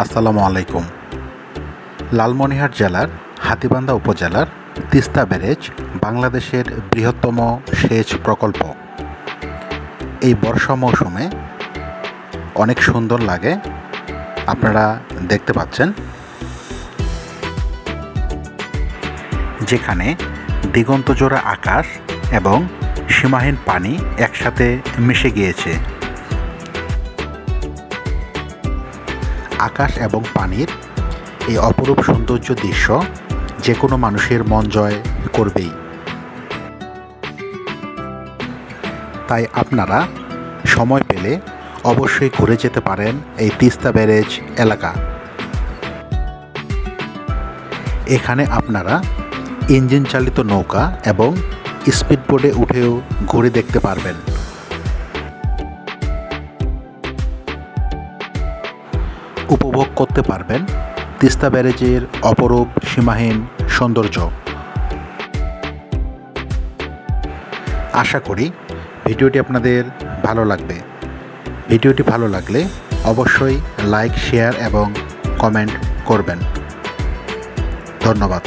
আসসালামু আলাইকুম। লালমনিরহাট জেলার হাতীবান্ধা উপজেলার তিস্তা ব্যারেজ বাংলাদেশের বৃহত্তম সেচ প্রকল্প। এই বর্ষা মৌসুমে অনেক সুন্দর লাগে, আপনারা দেখতে পাচ্ছেন, যেখানে দিগন্তজোড়া আকাশ এবং সীমাহীন পানি একসাথে মিশে গিয়েছে। আকাশ এবং পানির এই অপরূপ সৌন্দর্য দৃশ্য যে কোনো মানুষের মন জয় করবেই। তাই আপনারা সময় পেলে অবশ্যই ঘুরে যেতে পারেন এই তিস্তা ব্যারেজ এলাকা। এখানে আপনারা ইঞ্জিন চালিত নৌকা এবং স্পিডবোটে উঠেও ঘুরে দেখতে পারবেন। উপভোগ করতে পারবেন তিস্তা ব্যারেজের অপরূপ সীমাহীন সৌন্দর্য। আশা করি ভিডিওটি আপনাদের ভালো লাগবে। ভিডিওটি ভালো লাগলে অবশ্যই লাইক, শেয়ার এবং কমেন্ট করবেন। ধন্যবাদ।